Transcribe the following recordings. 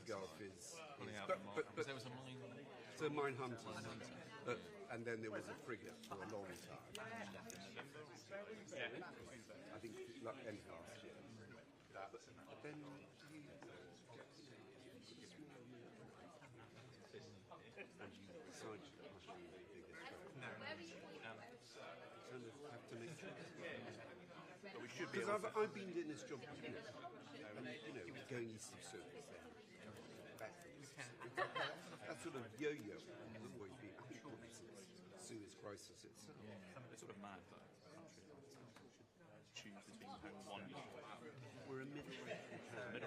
photograph is but there was a mine. it's a mine hunter, and then there was a frigate for a long time. I think like end of last year. But then and you decide to push on the biggest kind of have to make choices. But we should be Because able to. I've been doing this job, and going east of Suez, back from that sort of yo-yo has always been. I think probably since Suez crisis itself. It's sort of mad that a country choose between one. We're a middle-ranking power.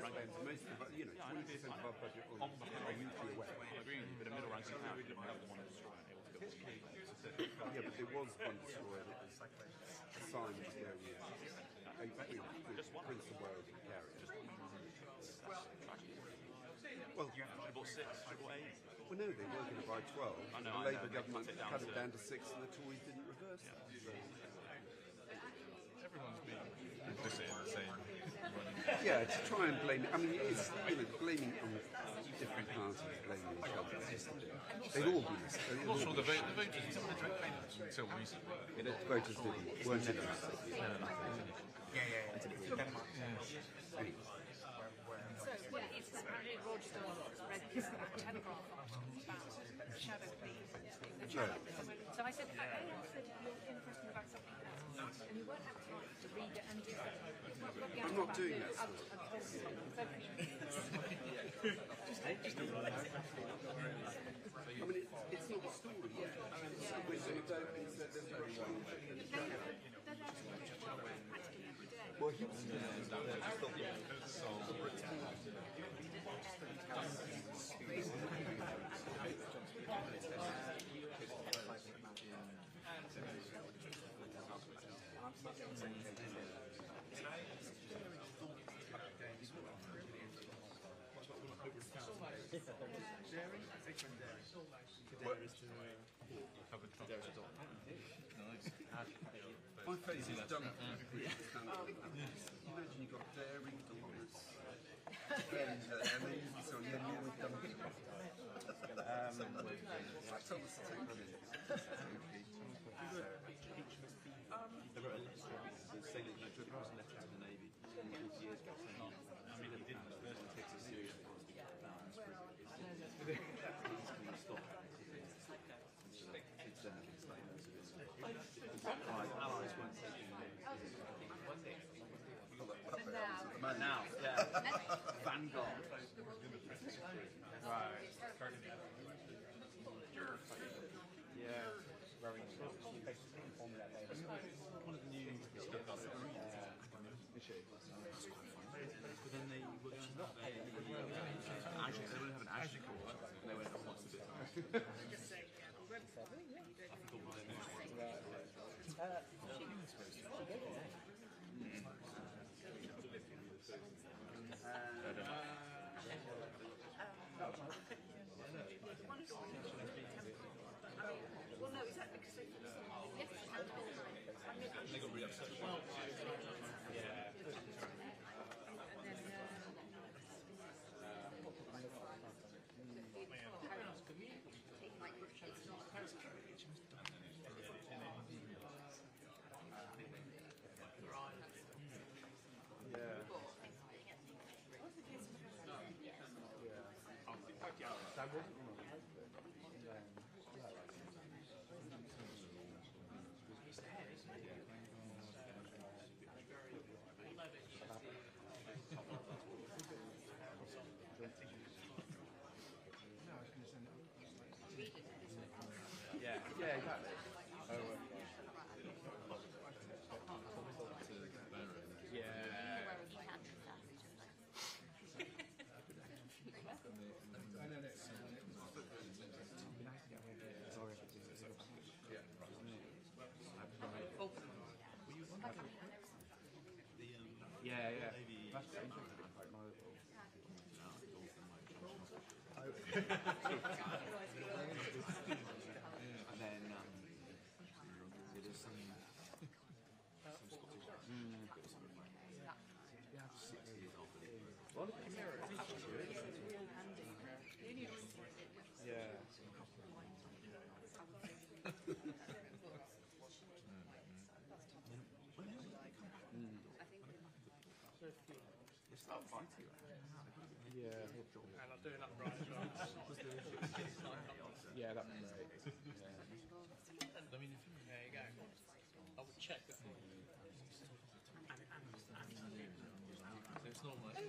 Most of 20% of our budget on nuclear weapons. I agree with you, but a middle-ranking power should have one destroyer able to build one. Yeah, but there was one destroyer that was assigned to go with Prince of Wales and carrier. Well, You bought 6, you bought 8. well, no, they were going to buy 12. I know, the I Labour know. government They cut cut it down to 6, and the Tories didn't reverse it. So. Everyone's been implicit in the same running. Yeah, to try and blame. I mean, it's blaming on different parties, blaming each other. They've all been. I'm not sure the voters, some of the direct payments until recently. The voters weren't interested. So, it's apparently Roger read this telegraph article about shadow police. So I said, I said you're interested about something else, and you won't have time to read it and do it. I'm not doing that. I mean, it's not a story yet. We're doing it, there's no well, he was my face is done. Imagine you've got dairy, donuts, and then so yeah, we've done it. Tell us to take one in. They wrote a letter saying that he was a letter to the Navy 40 years ago saying, I mean, he didn't take it seriously. Allies weren't taking now, yeah. Vanguard. Right. Yeah. Very one of the new Submarine. But then they were going to have they were going to have an Azure course, and they went, what's the bit? I forgot what well, no, exactly, because they got really upset. Yeah. That wasn't yeah, exactly. Yeah. Yeah. That's interesting. And then there's some Scottish. Yeah, 6 years old. Well, look at the mirror. Yeah. And I'm doing that right as well. Yeah, that'd be great. Yeah. There you go. I would check that. So it's not like,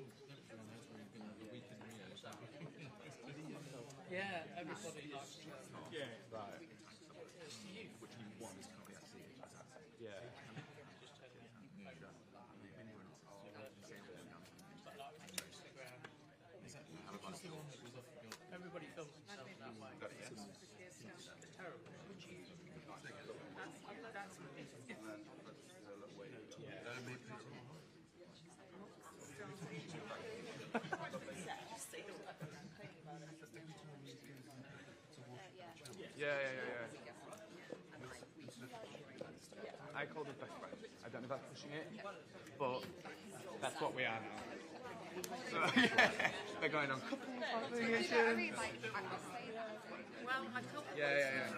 yeah, everybody likes to. Yeah. Right. Which you want is currently at sea. Yeah. Just turn it everybody films themselves that way. It's terrible. Yeah. I call them best friends. I don't know if that's pushing it, but that's what we are now. So, they're going on couple variations. Well, I thought Yeah.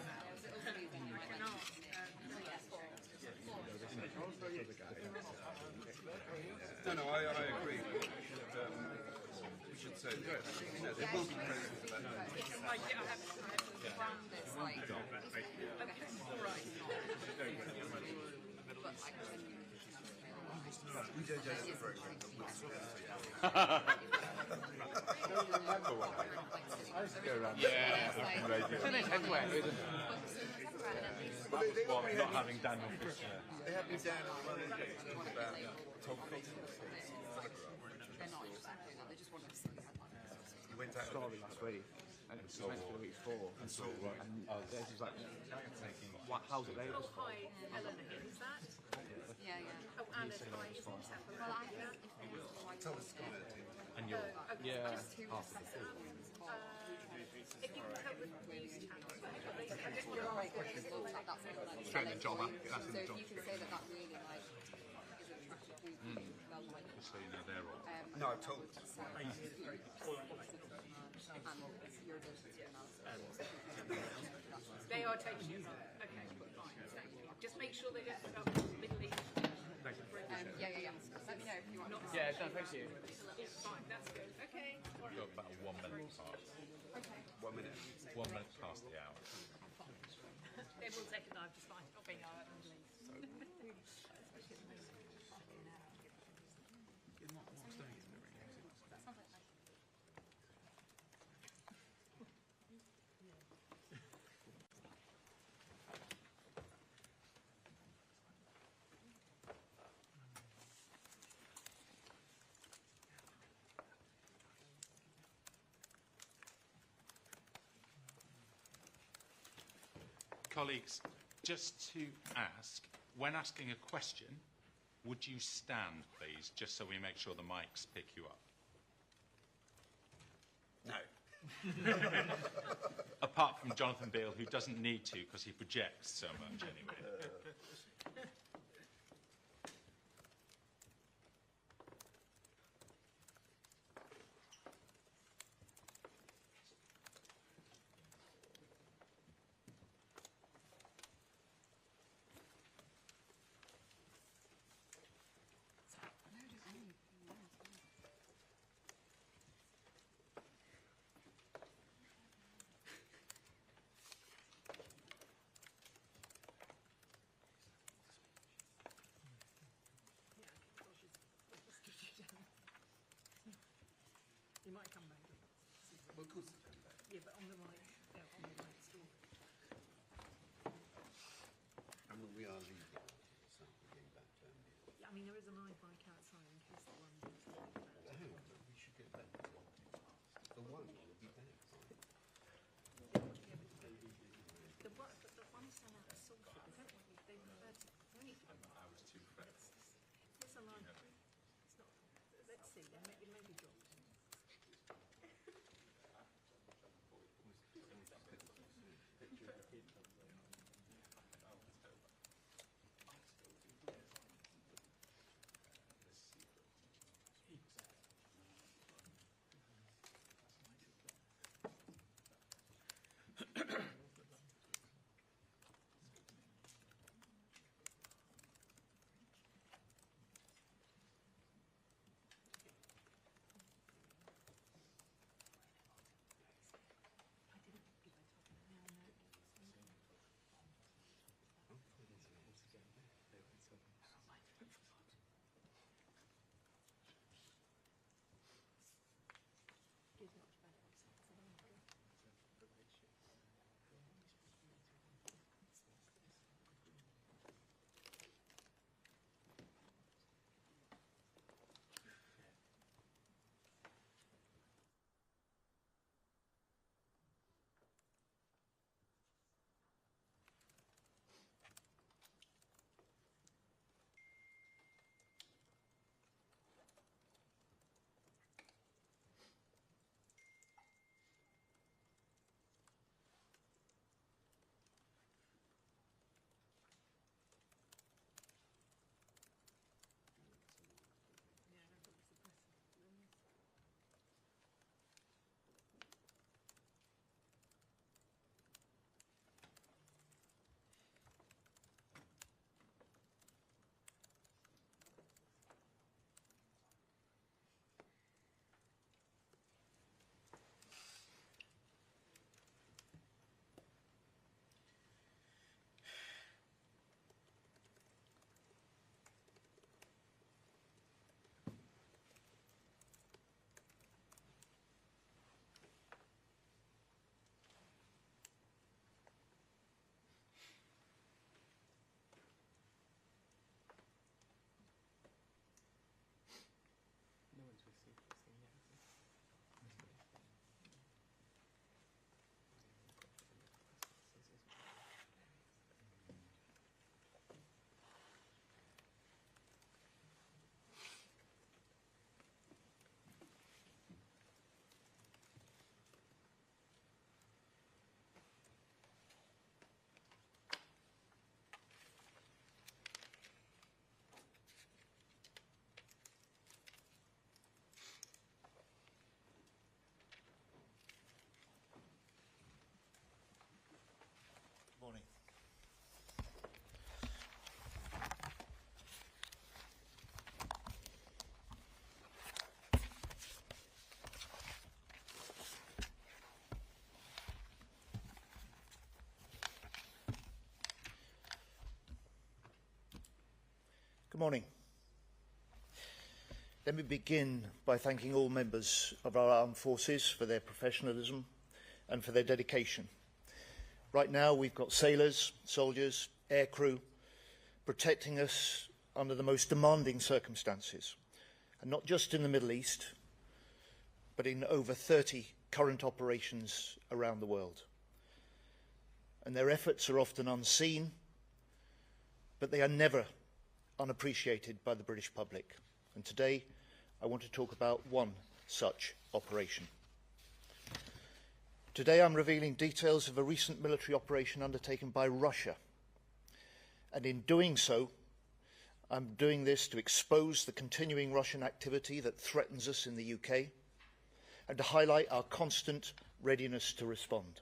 No, I agree. We should say that, there will be presents for that. We don't just program, but we'll sort it out. Don't remember when I used to go around. It's in his head wet, isn't it? What, not having Daniel Fisher. They have me down on one about Tom Cotton. He went out Story last week, and it was meant to be the week before. And Des was like, how's it there? Oh, hi, Eleanor here. Is that? Yeah. Oh, Anna's hi. Well, I think Tell us about it. And you're, yeah. If you can help with news channels, straight in the job, that's in the job. You can say that really like is attractive. Well, like, So you know they're all. No, I've told them. they are taking it up. Okay, fine. Thank you. Just make sure they get up Middle East. Yeah. Let me know if you want. Yeah, no, thank you. It's fine. That's good. Okay. We've got about 1 minute past. 1 minute. 1 minute past the hour. They will take a dive. Just fine. Not being out of Middle East. Colleagues, just to ask, when asking a question, would you stand, please, just so we make sure the mics pick you up? No. Apart from Jonathan Beale, who doesn't need to because he projects so much anyway. You might come back. Well, of course it's come back. Yeah, but on the right story. I mean, we are leaving, so we're getting back to Yeah, I mean, there is an iBike outside in case the one needs to leave that. No, but we should get back. The one will be back. The one sent out a saucer, but don't worry, they referred to only. I was too fresh. It's a line. It's not. Let's see. It may be dropped. morning. Let me begin by thanking all members of our armed forces for their professionalism and for their dedication. Right now we've got sailors, soldiers, aircrew protecting us under the most demanding circumstances, and not just in the Middle East, but in over 30 current operations around the world. And their efforts are often unseen, but they are never unappreciated by the British public. And today I want to talk about one such operation. Today I'm revealing details of a recent military operation undertaken by Russia. And in doing so, I'm doing this to expose the continuing Russian activity that threatens us in the UK and to highlight our constant readiness to respond.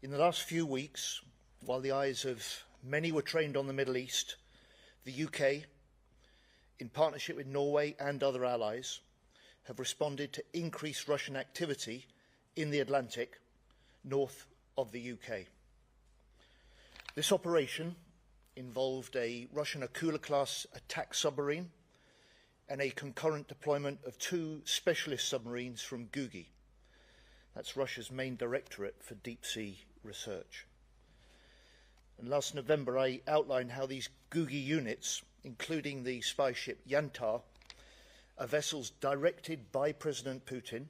In the last few weeks, while the eyes of many were trained on the Middle East, the UK, in partnership with Norway and other allies, have responded to increased Russian activity in the Atlantic north of the UK. This operation involved a Russian Akula-class attack submarine and a concurrent deployment of 2 specialist submarines from Gugi. That's Russia's main directorate for deep-sea research. And last November I outlined how these Gugi units, including the spy ship Yantar, are vessels directed by President Putin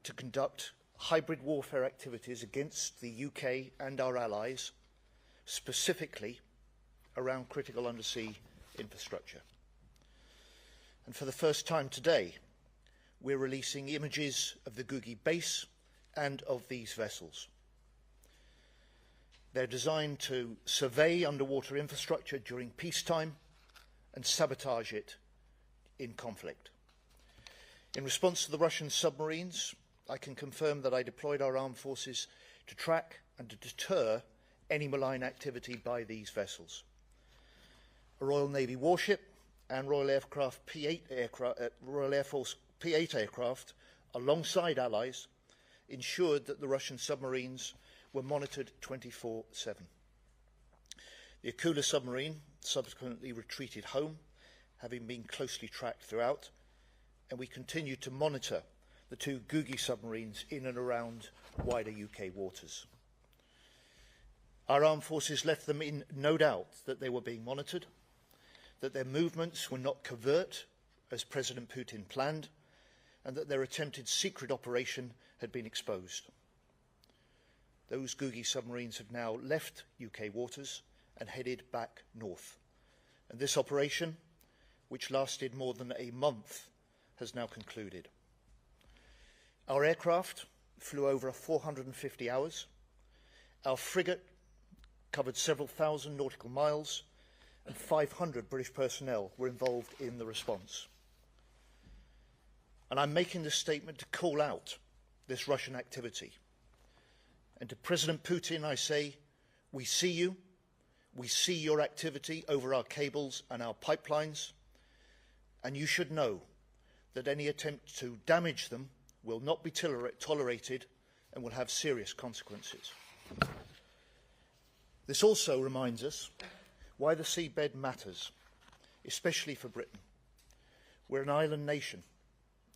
to conduct hybrid warfare activities against the UK and our allies, specifically around critical undersea infrastructure. And for the first time today, we're releasing images of the Gugi base and of these vessels. They're designed to survey underwater infrastructure during peacetime and sabotage it in conflict. In response to the Russian submarines, I can confirm that I deployed our armed forces to track and to deter any malign activity by these vessels. A Royal Navy warship and Royal Air Force P-8 aircraft, alongside allies, ensured that the Russian submarines were monitored 24/7. The Akula submarine subsequently retreated home, having been closely tracked throughout, and we continue to monitor the 2 Gugi submarines in and around wider UK waters. Our armed forces left them in no doubt that they were being monitored, that their movements were not covert, as President Putin planned, and that their attempted secret operation had been exposed. Those Gugi submarines have now left UK waters and headed back north. And this operation, which lasted more than a month, has now concluded. Our aircraft flew over 450 hours. Our frigate covered several thousand nautical miles, and 500 British personnel were involved in the response. And I'm making this statement to call out this Russian activity. And to President Putin I say, we see you, we see your activity over our cables and our pipelines, and you should know that any attempt to damage them will not be tolerated and will have serious consequences. This also reminds us why the seabed matters, especially for Britain. We're an island nation.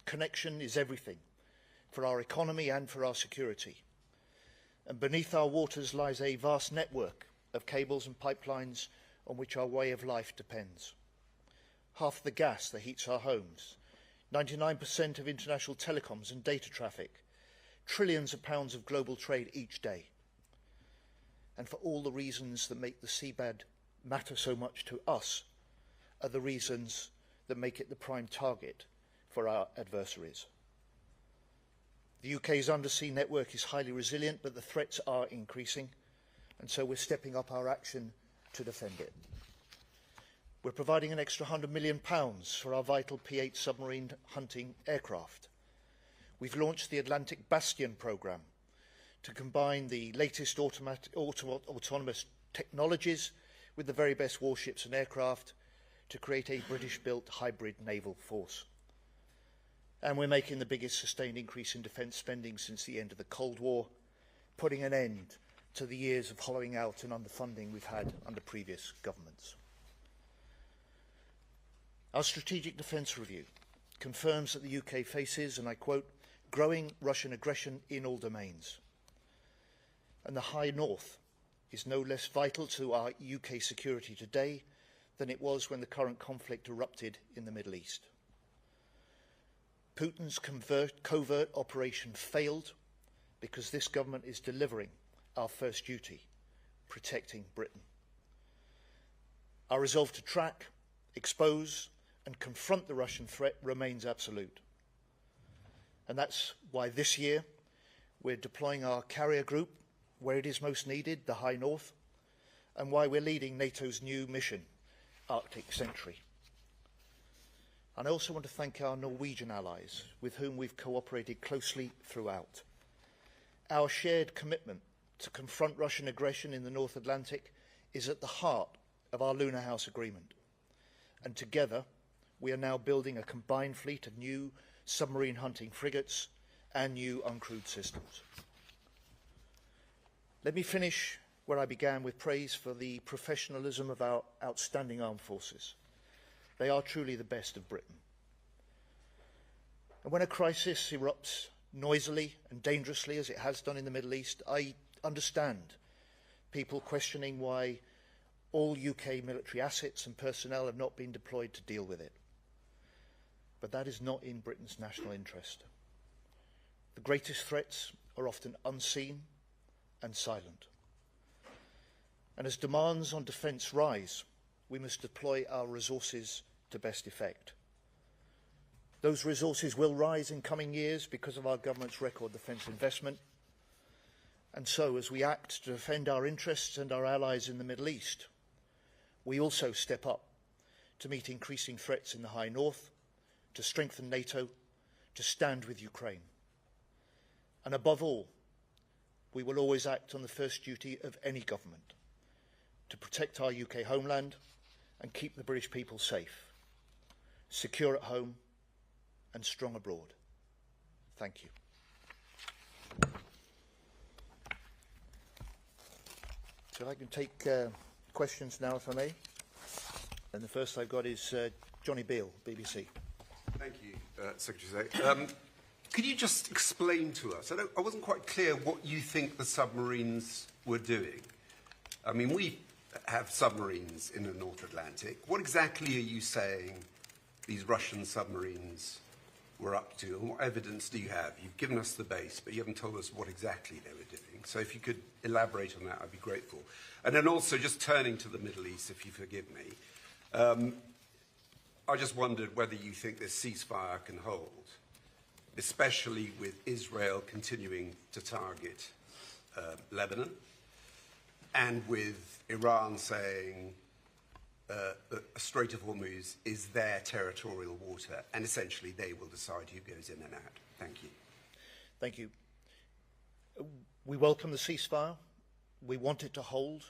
Connection is everything, for our economy and for our security. And beneath our waters lies a vast network of cables and pipelines on which our way of life depends. Half the gas that heats our homes, 99% of international telecoms and data traffic, trillions of pounds of global trade each day. And for all the reasons that make the seabed matter so much to us are the reasons that make it the prime target for our adversaries. The UK's undersea network is highly resilient, but the threats are increasing, and so we're stepping up our action to defend it. We're providing an extra £100 million for our vital P-8 submarine hunting aircraft. We've launched the Atlantic Bastion programme to combine the latest autonomous technologies with the very best warships and aircraft to create a British-built hybrid naval force. And we're making the biggest sustained increase in defence spending since the end of the Cold War, putting an end to the years of hollowing out and underfunding we've had under previous governments. Our Strategic Defence Review confirms that the UK faces, and I quote, growing Russian aggression in all domains. And the High North is no less vital to our UK security today than it was when the current conflict erupted in the Middle East. Putin's covert operation failed because this government is delivering our first duty, protecting Britain. Our resolve to track, expose and confront the Russian threat remains absolute. And that's why this year we're deploying our carrier group where it is most needed, the High North, and why we're leading NATO's new mission, Arctic Sentry. And I also want to thank our Norwegian allies, with whom we've cooperated closely throughout. Our shared commitment to confront Russian aggression in the North Atlantic is at the heart of our Lunar House Agreement. And together, we are now building a combined fleet of new submarine hunting frigates and new uncrewed systems. Let me finish where I began, with praise for the professionalism of our outstanding armed forces. They are truly the best of Britain. And when a crisis erupts noisily and dangerously, as it has done in the Middle East, I understand people questioning why all UK military assets and personnel have not been deployed to deal with it. But that is not in Britain's national interest. The greatest threats are often unseen and silent. And as demands on defence rise, we must deploy our resources to best effect. Those resources will rise in coming years because of our government's record defence investment. And so, as we act to defend our interests and our allies in the Middle East, we also step up to meet increasing threats in the High North, to strengthen NATO, to stand with Ukraine. And above all, we will always act on the first duty of any government, to protect our UK homeland and keep the British people safe, secure at home and strong abroad. Thank you. So I can take questions now, if I may. And the first I've got is Johnny Beale, BBC. Thank you, Secretary. Could you just explain to us, I wasn't quite clear what you think the submarines were doing. I mean, we have submarines in the North Atlantic. What exactly are you saying these Russian submarines were up to, and what evidence do you have? You've given us the base, but you haven't told us what exactly they were doing. So if you could elaborate on that, I'd be grateful. And then also, just turning to the Middle East, if you forgive me, I just wondered whether you think this ceasefire can hold, especially with Israel continuing to target Lebanon, and with Iran saying the Strait of Hormuz is their territorial water, and essentially they will decide who goes in and out. Thank you. Thank you. We welcome the ceasefire. We want it to hold.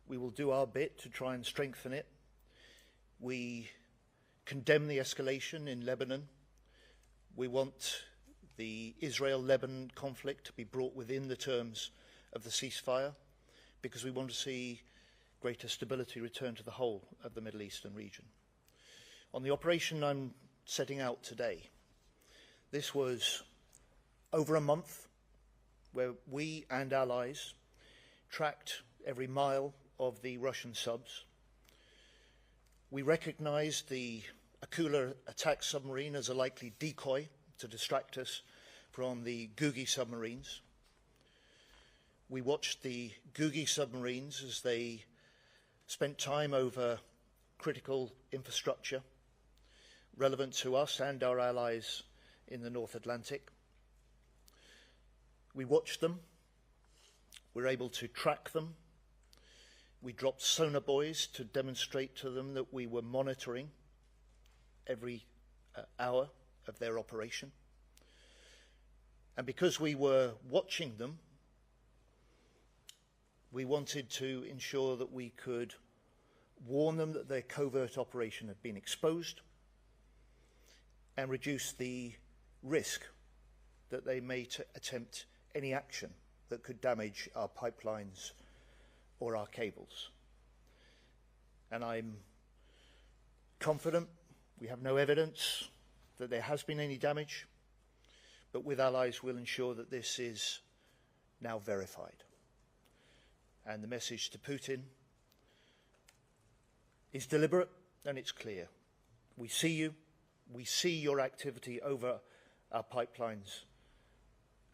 We will do our bit to try and strengthen it. We condemn the escalation in Lebanon. We want the Israel-Lebanon conflict to be brought within the terms of the ceasefire, because we want to see greater stability return to the whole of the Middle Eastern region. On the operation I'm setting out today, this was over a month where we and allies tracked every mile of the Russian subs. We recognised the Akula attack submarine as a likely decoy to distract us from the Gugi submarines. We watched the Gugi submarines as they spent time over critical infrastructure relevant to us and our allies in the North Atlantic. We watched them. We were able to track them. We dropped sonar buoys to demonstrate to them that we were monitoring every hour of their operation. And because we were watching them, we wanted to ensure that we could warn them that their covert operation had been exposed and reduce the risk that they may attempt any action that could damage our pipelines or our cables. And I'm confident We have no evidence that there has been any damage, but with allies we'll ensure that this is now verified. And the message to Putin is deliberate and it's clear. We see you, we see your activity over our pipelines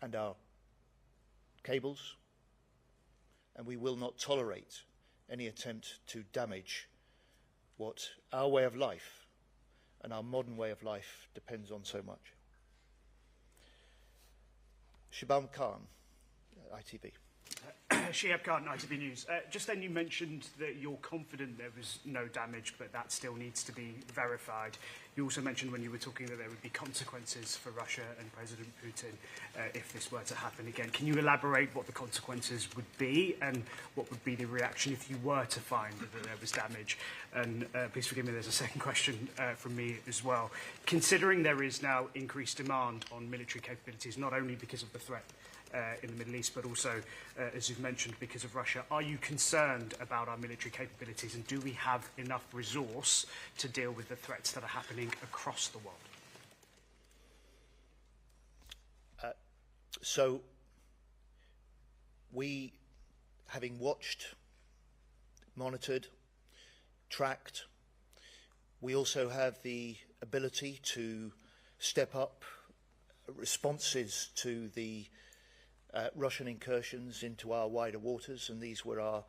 and our cables, and we will not tolerate any attempt to damage what our way of life and our modern way of life depends on so much. Shibam Khan, ITV. Shihab Khan, ITV News. Just then you mentioned that you're confident there was no damage, but that still needs to be verified. You also mentioned when you were talking that there would be consequences for Russia and President Putin if this were to happen again. Can you elaborate what the consequences would be and what would be the reaction if you were to find that there was damage? And please forgive me, there's a second question from me as well. Considering there is now increased demand on military capabilities, not only because of the threat in the Middle East, but also, as you've mentioned, because of Russia. Are you concerned about our military capabilities, and do we have enough resource to deal with the threats that are happening across the world? So, we, having watched, monitored, tracked, we also have the ability to step up responses to the Russian incursions into our wider waters, and these were our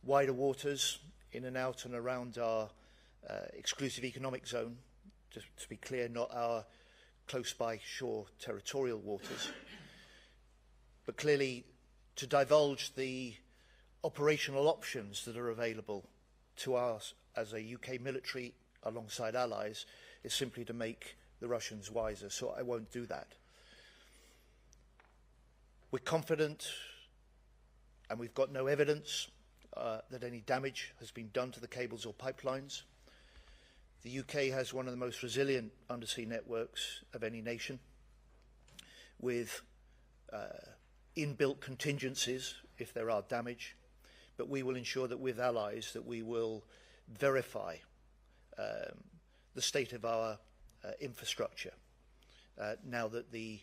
wider waters in and out and around our exclusive economic zone, to be clear, not our close-by shore territorial waters. But clearly, to divulge the operational options that are available to us as a UK military alongside allies is simply to make the Russians wiser, so I won't do that. We're confident, and we've got no evidence that any damage has been done to the cables or pipelines. The UK has one of the most resilient undersea networks of any nation, with inbuilt contingencies if there are damage, but we will ensure that with allies that we will verify the state of our infrastructure now that the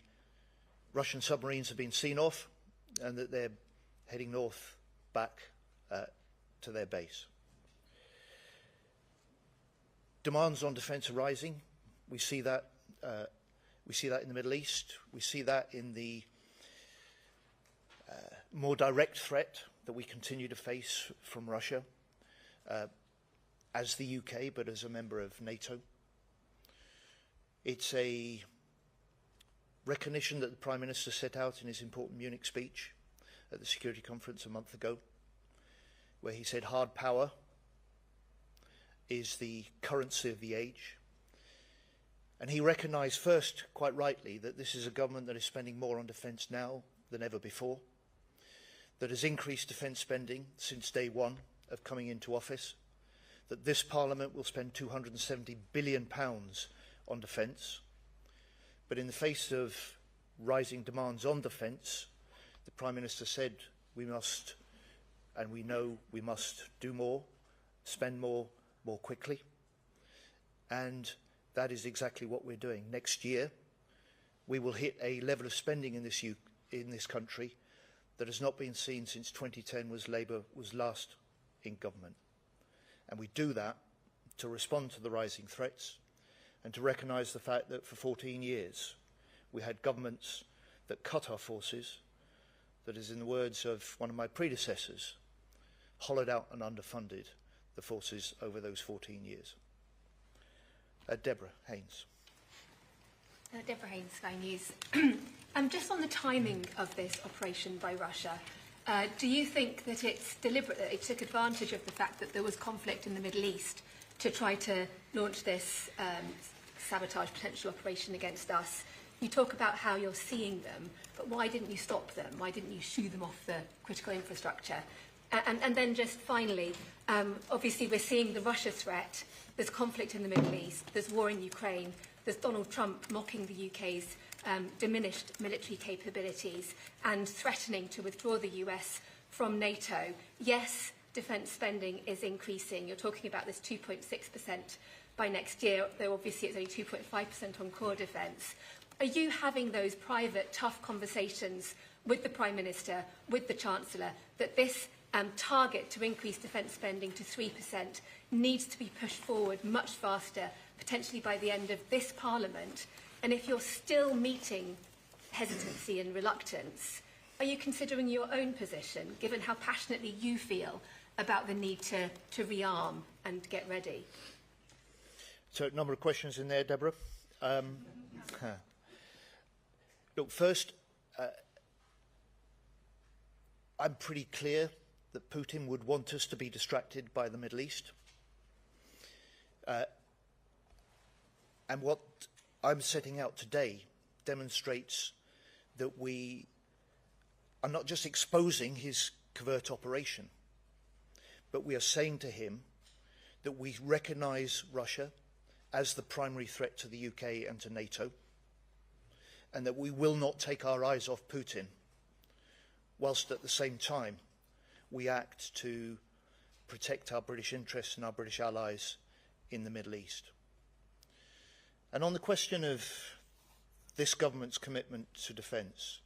Russian submarines have been seen off and that they're heading north back to their base. Demands on defence are rising. We see that in the Middle East. We see that in the more direct threat that we continue to face from Russia as the UK, but as a member of NATO. It's a recognition that the Prime Minister set out in his important Munich speech at the Security Conference a month ago, where he said hard power is the currency of the age. And he recognised first, quite rightly, that this is a government that is spending more on defence now than ever before, that has increased defence spending since day one of coming into office, that this Parliament will spend £270 billion on defence. But in the face of rising demands on defence, the Prime Minister said we must, and we know we must do more, spend more quickly. And that is exactly what we're doing. Next year, we will hit a level of spending in this country that has not been seen since 2010 was Labour was last in government. And we do that to respond to the rising threats, and to recognise the fact that for 14 years we had governments that cut our forces, that is, in the words of one of my predecessors, hollowed out and underfunded the forces over those 14 years. Deborah Haynes. Deborah Haynes, Sky News. Just on the timing of this operation by Russia, do you think that it's deliberate, that it took advantage of the fact that there was conflict in the Middle East to try to launch this sabotage potential operation against us? You talk about how you're seeing them, but why didn't you stop them? Why didn't you shoo them off the critical infrastructure? And then just finally, obviously we're seeing the Russia threat. There's conflict in the Middle East. There's war in Ukraine. There's Donald Trump mocking the UK's diminished military capabilities and threatening to withdraw the US from NATO. Yes, defence spending is increasing. You're talking about this 2.6% by next year, though obviously it's only 2.5% on core defence. Are you having those private, tough conversations with the Prime Minister, with the Chancellor, that this target to increase defence spending to 3% needs to be pushed forward much faster, potentially by the end of this Parliament? And if you're still meeting hesitancy and reluctance, are you considering your own position, given how passionately you feel about the need to rearm and get ready? So, a number of questions in there, Deborah. Look, first, I'm pretty clear that Putin would want us to be distracted by the Middle East. And what I'm setting out today demonstrates that we are not just exposing his covert operation, but we are saying to him that we recognise Russia as the primary threat to the UK and to NATO, and that we will not take our eyes off Putin, whilst at the same time we act to protect our British interests and our British allies in the Middle East. And on the question of this government's commitment to defence,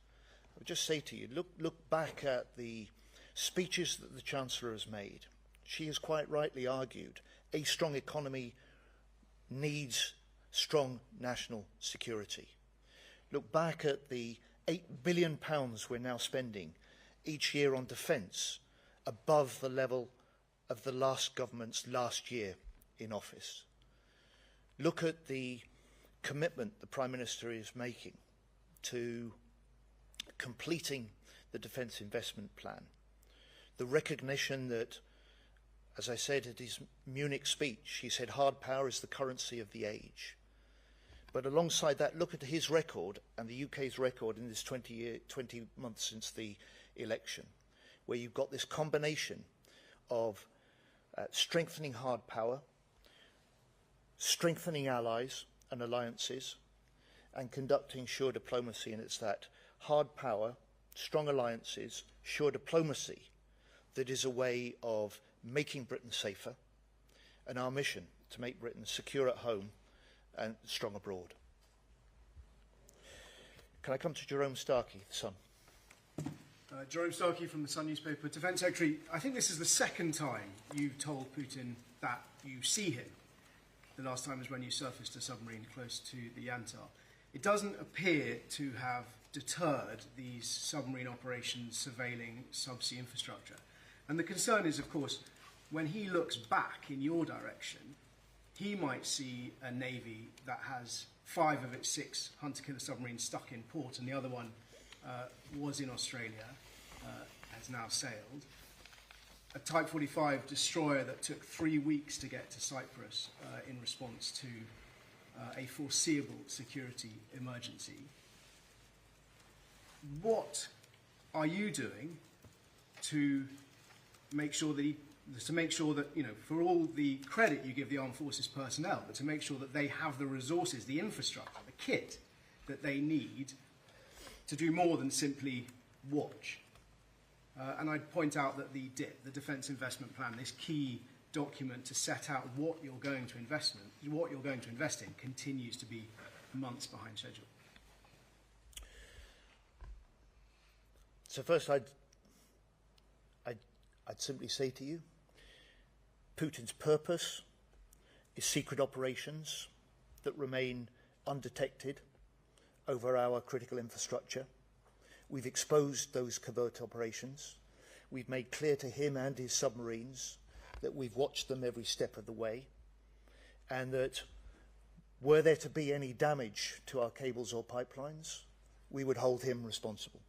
I would just say to you, look back at the speeches that the Chancellor has made. She has quite rightly argued a strong economy needs strong national security. Look back at the £8 billion we're now spending each year on defence, above the level of the last government's last year in office. Look at the commitment the Prime Minister is making to completing the Defence Investment Plan. The recognition that, as I said at his Munich speech, he said hard power is the currency of the age. But alongside that, look at his record and the UK's record in this 20 months since the election, where you've got this combination of strengthening hard power, strengthening allies and alliances, and conducting sure diplomacy. And it's that hard power, strong alliances, sure diplomacy that is a way of making Britain safer, and our mission to make Britain secure at home and strong abroad. Can I come to Jerome Starkey, the Sun? Jerome Starkey from the Sun newspaper. Defence Secretary, I think this is the second time you've told Putin that you see him. The last time was when you surfaced a submarine close to the Yantar. It doesn't appear to have deterred these submarine operations surveilling subsea infrastructure. And the concern is, of course, when he looks back in your direction, he might see a navy that has 5 of its 6 hunter-killer submarines stuck in port, and the other one was in Australia, has now sailed. A Type 45 destroyer that took 3 weeks to get to Cyprus in response to a foreseeable security emergency. What are you doing to make sure that you know, for all the credit you give the armed forces personnel, but to make sure that they have the resources, the infrastructure, the kit that they need to do more than simply watch? And I'd point out that the DIP, the Defence Investment Plan, this key document to set out what you're going to invest in, continues to be months behind schedule. So first, I'd simply say to you, Putin's purpose is secret operations that remain undetected over our critical infrastructure. We've exposed those covert operations. We've made clear to him and his submarines that we've watched them every step of the way, and that were there to be any damage to our cables or pipelines, we would hold him responsible.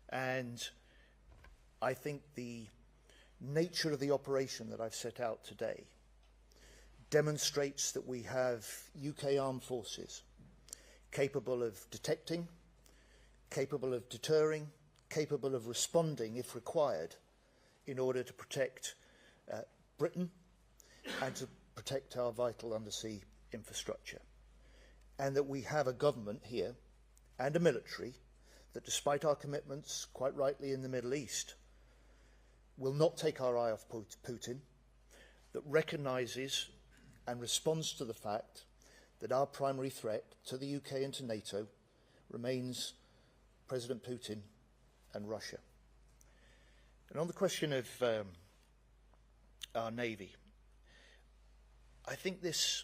And I think the nature of the operation that I've set out today demonstrates that we have UK armed forces capable of detecting, capable of deterring, capable of responding if required in order to protect Britain and to protect our vital undersea infrastructure. And that we have a government here and a military that, despite our commitments, quite rightly in the Middle East, will not take our eye off Putin, that recognises and responds to the fact that our primary threat to the UK and to NATO remains President Putin and Russia. And on the question of our Navy, I think this,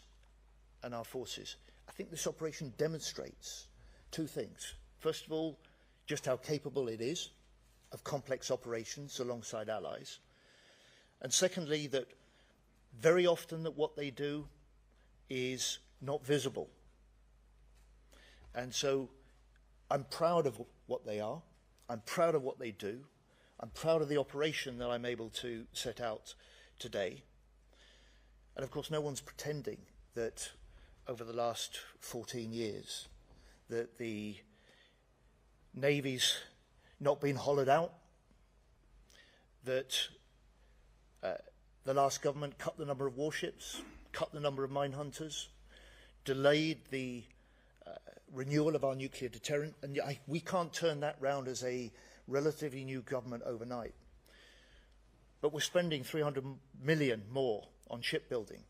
and our forces, I think this operation demonstrates two things. First of all, just how capable it is of complex operations alongside allies. And secondly, that very often that what they do is not visible. And so I'm proud of what they are. I'm proud of what they do. I'm proud of the operation that I'm able to set out today. And of course, no one's pretending that over the last 14 years that the Navy's not been hollowed out, that the last government cut the number of warships, cut the number of mine hunters, delayed the renewal of our nuclear deterrent, and we can't turn that round as a relatively new government overnight. But we're spending 300 million more on shipbuilding.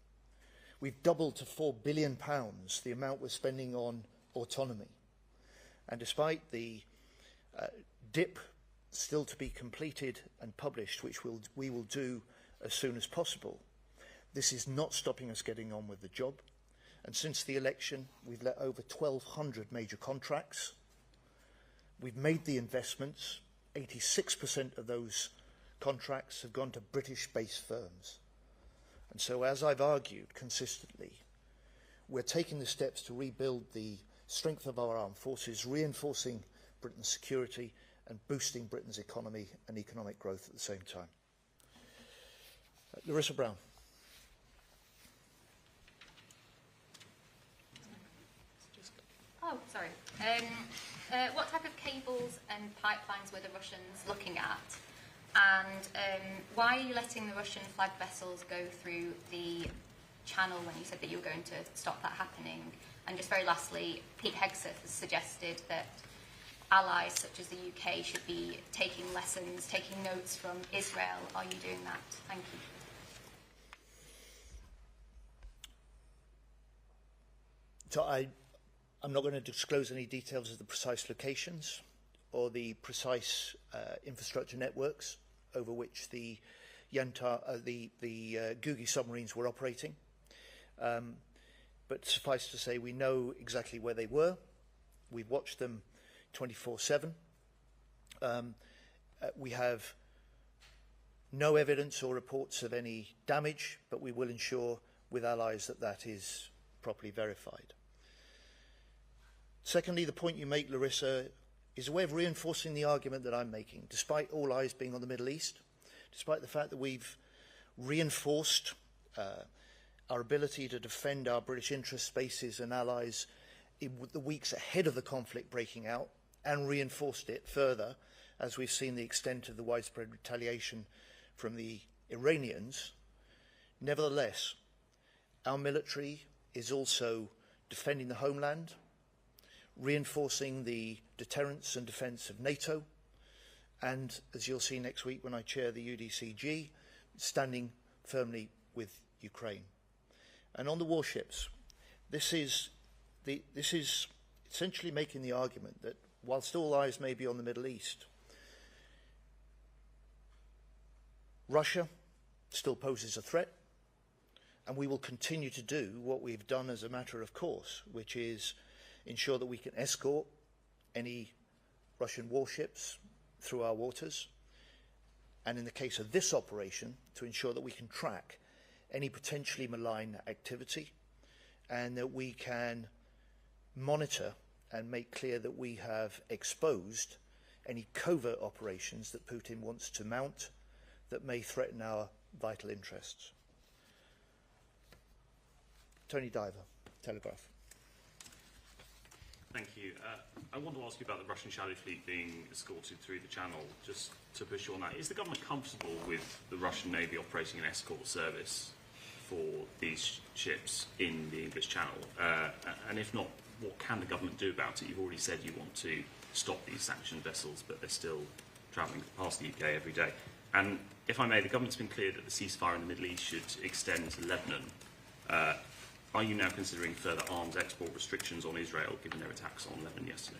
We've doubled to £4 billion the amount we're spending on autonomy. And despite the DIP still to be completed and published, which we will do as soon as possible, this is not stopping us getting on with the job. And since the election, we've let over 1,200 major contracts. We've made the investments. 86% of those contracts have gone to British-based firms. And so, as I've argued consistently, we're taking the steps to rebuild the strength of our armed forces, reinforcing Britain's security and boosting Britain's economy and economic growth at the same time. Larissa Brown. Oh, sorry. What type of cables and pipelines were the Russians looking at? And why are you letting the Russian flag vessels go through the channel when you said that you were going to stop that happening? And just very lastly, Pete Hegseth has suggested that allies such as the UK should be taking lessons, taking notes from Israel. Are you doing that? Thank you. So I'm not going to disclose any details of the precise locations or the precise infrastructure networks over which the Gugi submarines were operating. But suffice to say, we know exactly where they were. We've watched them 24/7. We have no evidence or reports of any damage, but we will ensure with allies that that is properly verified. Secondly, the point you make, Larissa, is a way of reinforcing the argument that I'm making. Despite all eyes being on the Middle East, despite the fact that we've reinforced our ability to defend our British interest bases and allies in the weeks ahead of the conflict breaking out, and reinforced it further as we've seen the extent of the widespread retaliation from the Iranians, nevertheless, our military is also defending the homeland, reinforcing the deterrence and defence of NATO, and, as you'll see next week when I chair the UDCG, standing firmly with Ukraine. And on the warships, this is essentially making the argument that whilst all eyes may be on the Middle East, Russia still poses a threat, and we will continue to do what we've done as a matter of course, which is ensure that we can escort any Russian warships through our waters, and in the case of this operation, to ensure that we can track any potentially malign activity, and that we can monitor and make clear that we have exposed any covert operations that Putin wants to mount that may threaten our vital interests. Tony Diver, Telegraph. Thank you. I want to ask you about the Russian shadow fleet being escorted through the channel. Just to push you on that, is the government comfortable with the Russian Navy operating an escort service for these ships in the English Channel? And if not, what can the government do about it? You've already said you want to stop these sanctioned vessels, but they're still travelling past the UK every day. And if I may, the government's been clear that the ceasefire in the Middle East should extend to Lebanon. Are you now considering further arms export restrictions on Israel, given their attacks on Lebanon yesterday?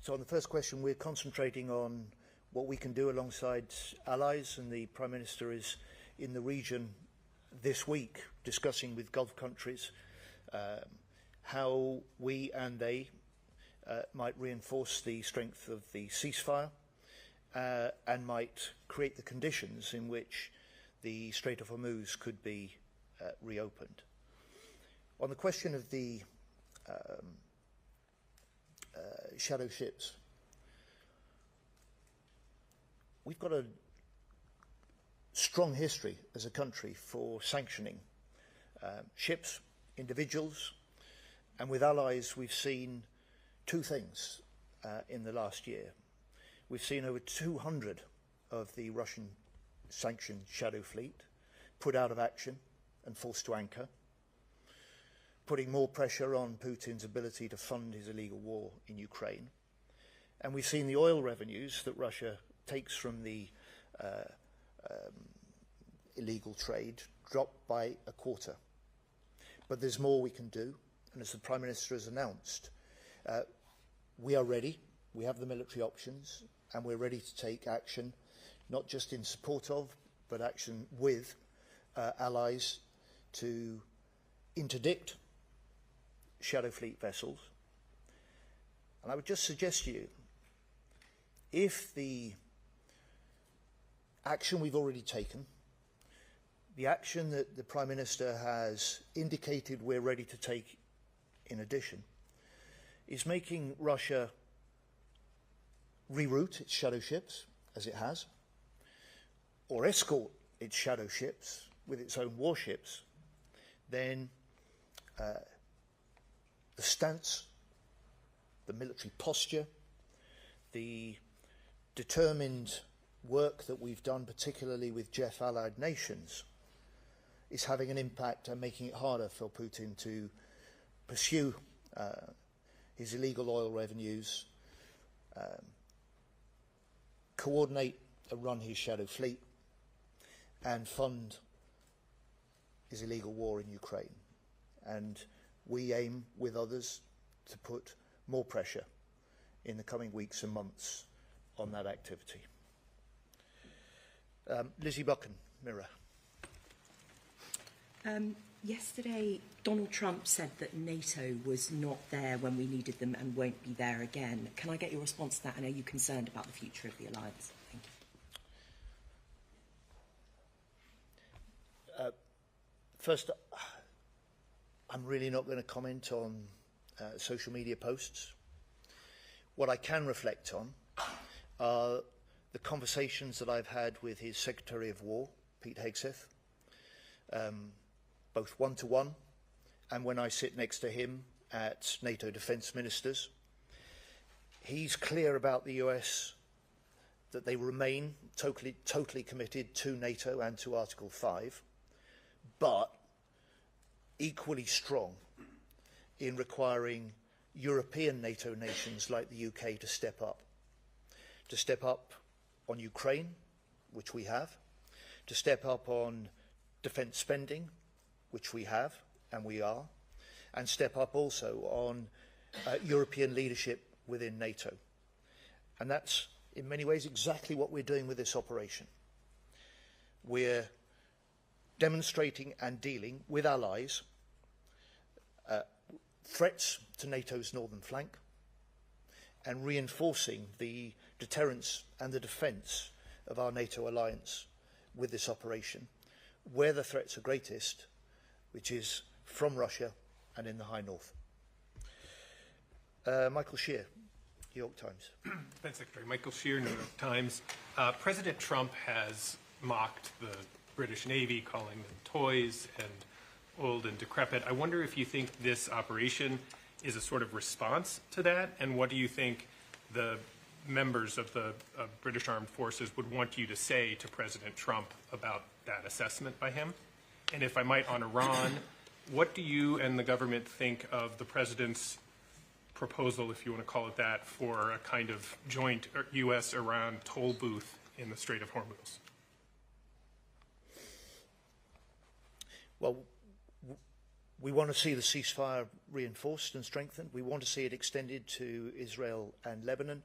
So on the first question, we're concentrating on what we can do alongside allies, and the Prime Minister is in the region this week discussing with Gulf countries how we and they might reinforce the strength of the ceasefire and might create the conditions in which the Strait of Hormuz could be reopened. On the question of the shadow ships, we've got a strong history as a country for sanctioning ships, individuals, and with allies we've seen two things in the last year. We've seen over 200 of the Russian sanctioned shadow fleet put out of action and forced to anchor, putting more pressure on Putin's ability to fund his illegal war in Ukraine. And we've seen the oil revenues that Russia takes from the illegal trade drop by a quarter. But there's more we can do, and as the Prime Minister has announced, we are ready, we have the military options, and we're ready to take action, not just in support of, but action with allies to interdict shadow fleet vessels. And I would just suggest to you, if the action we've already taken, the action that the Prime Minister has indicated we're ready to take in addition, is making Russia reroute its shadow ships, as it has, or escort its shadow ships with its own warships, then the stance, the military posture, the determined work that we've done, particularly with Jeff allied nations, is having an impact and making it harder for Putin to pursue his illegal oil revenues, coordinate and run his shadow fleet, and fund his illegal war in Ukraine. And we aim, with others, to put more pressure in the coming weeks and months on that activity. Lizzie Buchan, Mirror. Yesterday, Donald Trump said that NATO was not there when we needed them and won't be there again. Can I get your response to that? And are you concerned about the future of the alliance? Thank you. First, I'm really not going to comment on social media posts. What I can reflect on are the conversations that I've had with his Secretary of War, Pete Hegseth, both one-to-one and when I sit next to him at NATO defence ministers. He's clear about the US that they remain totally committed to NATO and to Article 5, but equally strong in requiring European NATO nations like the UK to step up on Ukraine, which we have, to step up on defence spending, which we have and we are, and step up also on European leadership within NATO. And that's in many ways exactly what we're doing with this operation. We're demonstrating and dealing with allies threats to NATO's northern flank and reinforcing the deterrence and the defence of our NATO alliance with this operation, where the threats are greatest, which is from Russia and in the High North. Michael Shear, New York Times. Defence Secretary Michael Shear, New York Times. President Trump has mocked the British Navy, calling them toys and old and decrepit. I wonder if you think this operation is a sort of response to that, and what do you think the members of the British Armed Forces would want you to say to President Trump about that assessment by him? And if I might, on Iran, what do you and the government think of the President's proposal, if you want to call it that, for a kind of joint U.S.-Iran toll booth in the Strait of Hormuz? Well, we want to see the ceasefire reinforced and strengthened. We want to see it extended to Israel and Lebanon.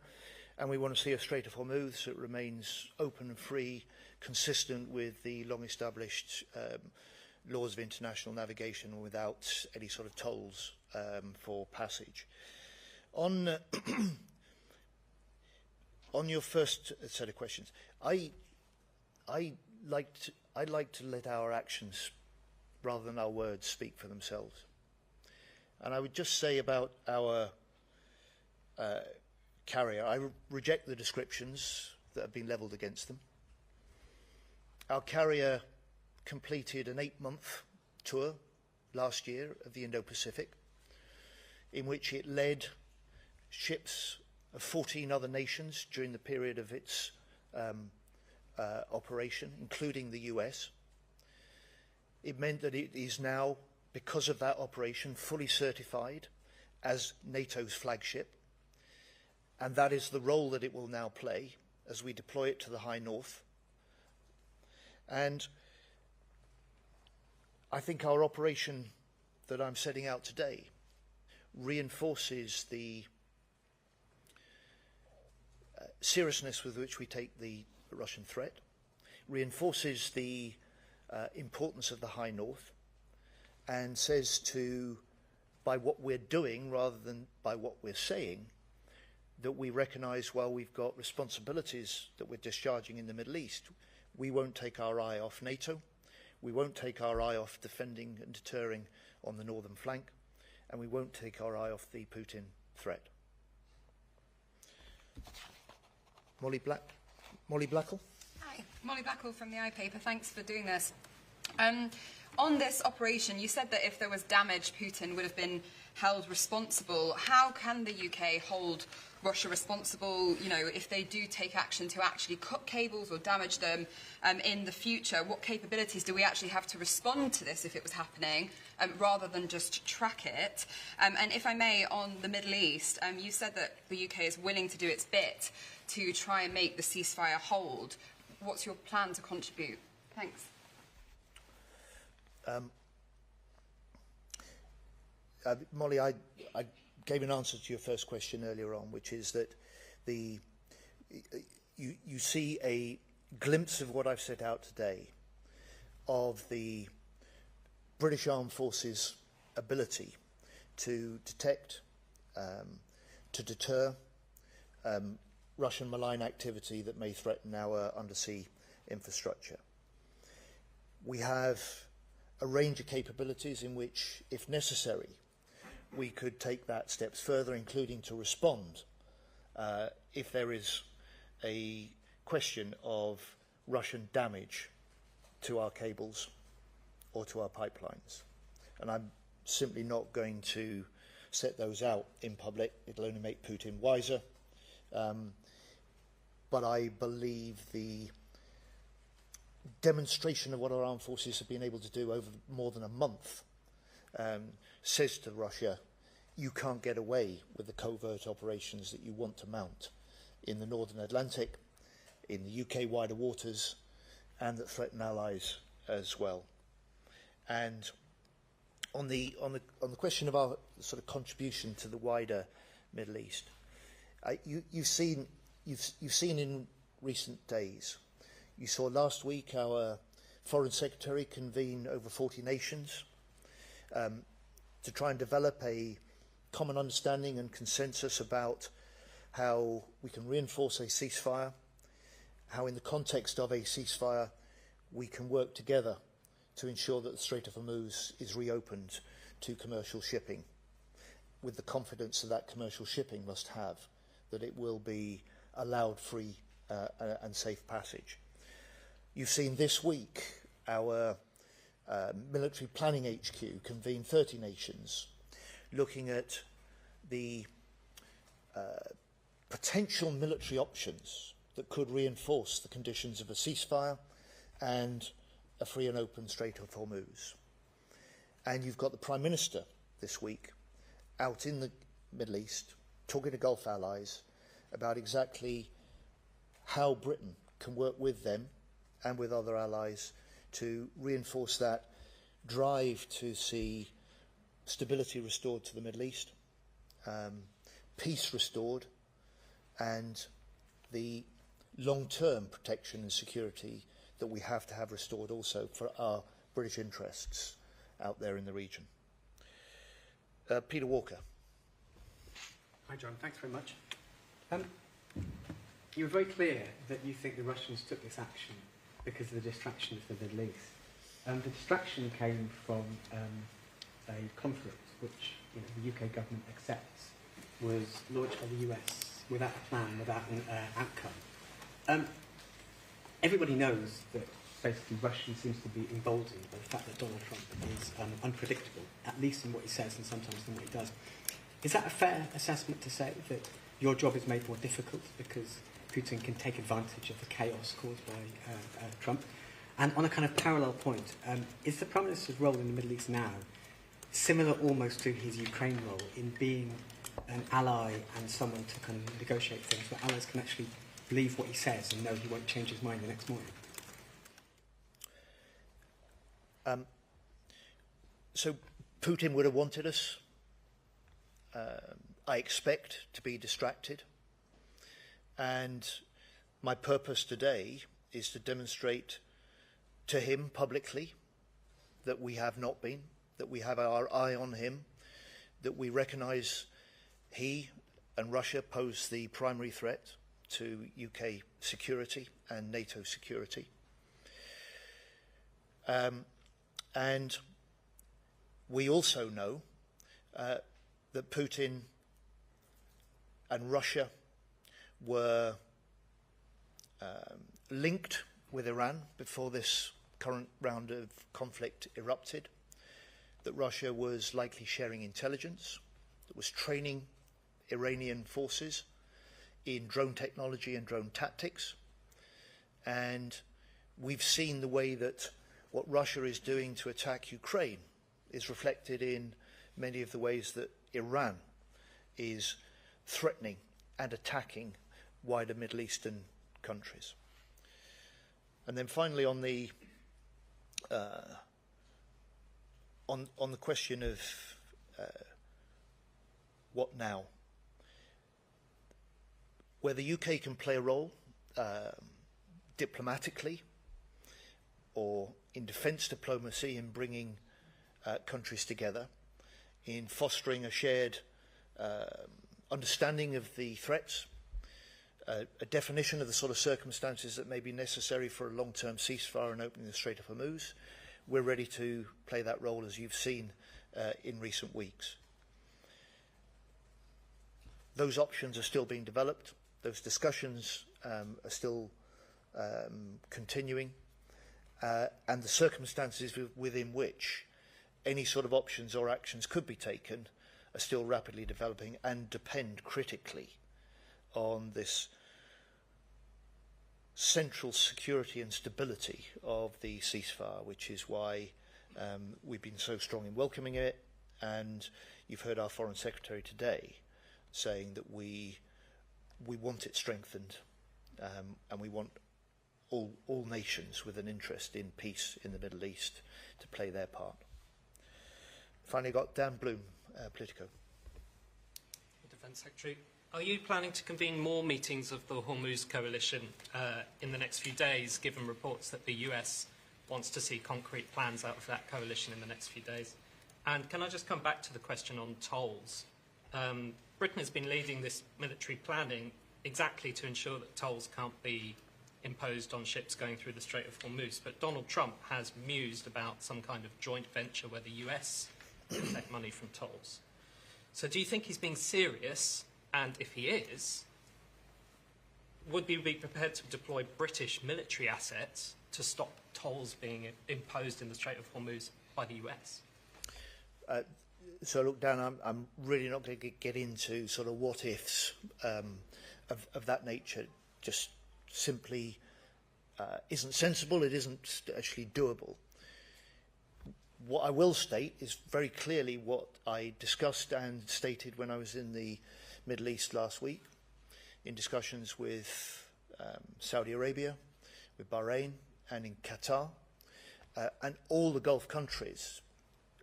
And we want to see a Strait of Hormuz that remains open and free, consistent with the long-established laws of international navigation without any sort of tolls for passage. On on your first set of questions, I like to let our actions rather than our words speak for themselves. And I would just say about our carrier, I reject the descriptions that have been levelled against them. Our carrier completed an 8-month tour last year of the Indo-Pacific, in which it led ships of 14 other nations during the period of its operation, including the US. It meant that it is now, because of that operation, fully certified as NATO's flagship, and that is the role that it will now play as we deploy it to the High North. And I think our operation that I'm setting out today reinforces the seriousness with which we take the Russian threat, reinforces the importance of the High North, and says by what we're doing rather than by what we're saying, that we recognise while we've got responsibilities that we're discharging in the Middle East, we won't take our eye off NATO, we won't take our eye off defending and deterring on the northern flank, and we won't take our eye off the Putin threat. Molly Blackall? Hi, Molly Blackall from the iPaper. Thanks for doing this. On this operation, you said that if there was damage, Putin would have been held responsible. How can the UK hold Russia responsible, you know, if they do take action to actually cut cables or damage them in the future? What capabilities do we actually have to respond to this if it was happening, rather than just track it? And if I may, on the Middle East, you said that the UK is willing to do its bit to try and make the ceasefire hold. What's your plan to contribute? Thanks. Molly, I gave an answer to your first question earlier on, which is that you see a glimpse of what I've set out today of the British Armed Forces' ability to detect, to deter Russian malign activity that may threaten our undersea infrastructure. We have a range of capabilities in which, if necessary, we could take that steps further, including to respond if there is a question of Russian damage to our cables or to our pipelines. And I'm simply not going to set those out in public. It'll only make Putin wiser. But I believe the demonstration of what our armed forces have been able to do over more than a month says to Russia, you can't get away with the covert operations that you want to mount in the Northern Atlantic, in the UK wider waters, and that threaten allies as well. And on the question of our sort of contribution to the wider Middle East, you've seen in recent days. You saw last week our Foreign Secretary convene over 40 nations to try and develop a common understanding and consensus about how we can reinforce a ceasefire, how in the context of a ceasefire we can work together to ensure that the Strait of Hormuz is reopened to commercial shipping, with the confidence that that commercial shipping must have, that it will be allowed free and safe passage. You've seen this week our military planning HQ convene 30 nations looking at the potential military options that could reinforce the conditions of a ceasefire and a free and open Strait of Hormuz. And you've got the Prime Minister this week out in the Middle East talking to Gulf allies about exactly how Britain can work with them and with other allies to reinforce that drive to see stability restored to the Middle East, peace restored, and the long-term protection and security that we have to have restored also for our British interests out there in the region. Peter Walker. Hi, John. Thanks very much. You were very clear that you think the Russians took this action because of the distraction of the Middle East. The distraction came from a conflict which the UK government accepts was launched by the US without a plan, without an outcome. Everybody knows that basically Russia seems to be emboldened by the fact that Donald Trump is unpredictable, at least in what he says and sometimes in what he does. Is that a fair assessment to say that your job is made more difficult because Putin can take advantage of the chaos caused by Trump? And on a kind of parallel point, is the Prime Minister's role in the Middle East now similar almost to his Ukraine role in being an ally and someone to kind of negotiate things where allies can actually believe what he says and know he won't change his mind the next morning? So Putin would have wanted us, I expect, to be distracted. And my purpose today is to demonstrate to him publicly that we have not been, that we have our eye on him, that we recognise he and Russia pose the primary threat to UK security and NATO security. And we also know that Putin and Russia were linked with Iran before this current round of conflict erupted, that Russia was likely sharing intelligence, that was training Iranian forces in drone technology and drone tactics. And we've seen the way that what Russia is doing to attack Ukraine is reflected in many of the ways that Iran is threatening and attacking wider Middle Eastern countries. And then finally on the question of what now, where the UK can play a role diplomatically or in defence diplomacy in bringing countries together, in fostering a shared understanding of the threats, a definition of the sort of circumstances that may be necessary for a long-term ceasefire and opening the Strait of Hormuz. We're ready to play that role, as you've seen in recent weeks. Those options are still being developed. Those discussions are still continuing. And the circumstances within which any sort of options or actions could be taken are still rapidly developing and depend critically on this central security and stability of the ceasefire, which is why we've been so strong in welcoming it. And you've heard our Foreign Secretary today saying that we want it strengthened, and we want all nations with an interest in peace in the Middle East to play their part. Finally got Dan Bloom, Politico. Defence Secretary, are you planning to convene more meetings of the Hormuz coalition in the next few days, given reports that the US wants to see concrete plans out of that coalition in the next few days? And can I just come back to the question on tolls? Britain has been leading this military planning exactly to ensure that tolls can't be imposed on ships going through the Strait of Hormuz, but Donald Trump has mused about some kind of joint venture where the US will take money from tolls. So do you think he's being serious? And if he is, would we be prepared to deploy British military assets to stop tolls being imposed in the Strait of Hormuz by the US? So look, Dan, I'm really not going to get into sort of what-ifs of that nature. Just simply isn't sensible. It isn't actually doable. What I will state is very clearly what I discussed and stated when I was in the Middle East last week, in discussions with Saudi Arabia, with Bahrain, and in Qatar, and all the Gulf countries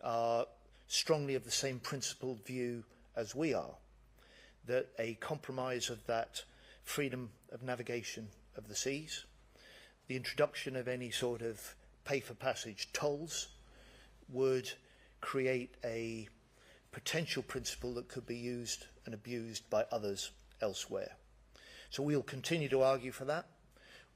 are strongly of the same principled view as we are, that a compromise of that freedom of navigation of the seas, the introduction of any sort of pay-for-passage tolls would create a potential principle that could be used and abused by others elsewhere. So we'll continue to argue for that.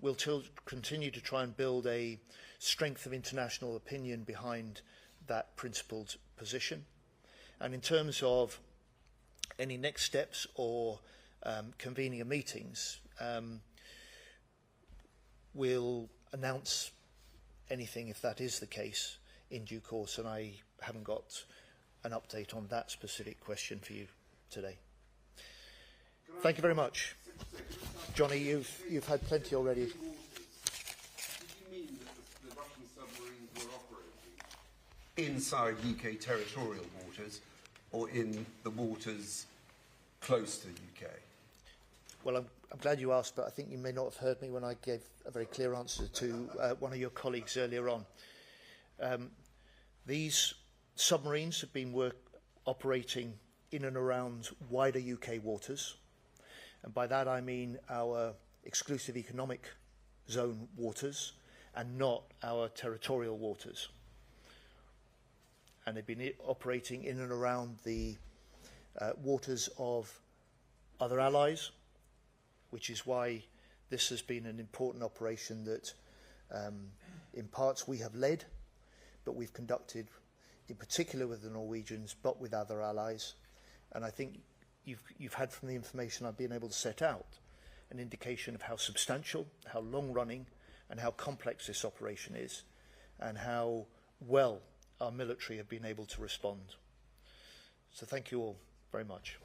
We'll continue to try and build a strength of international opinion behind that principled position. And in terms of any next steps or convening of meetings, we'll announce anything if that is the case in due course, and I haven't got an update on that specific question for you today. Thank you very much. Johnny, you've had plenty already. Did you mean that the Russian submarines were operating inside UK territorial waters or in the waters close to the UK? Well, I'm glad you asked, but I think you may not have heard me when I gave a very clear answer to one of your colleagues earlier on. These submarines have been operating in and around wider UK waters, and by that I mean our exclusive economic zone waters and not our territorial waters. And they've been operating in and around the waters of other allies, which is why this has been an important operation that in parts we have led, but we've conducted in particular with the Norwegians, but with other allies. And I think you've had from the information I've been able to set out an indication of how substantial, how long-running, and how complex this operation is, and how well our military have been able to respond. So thank you all very much.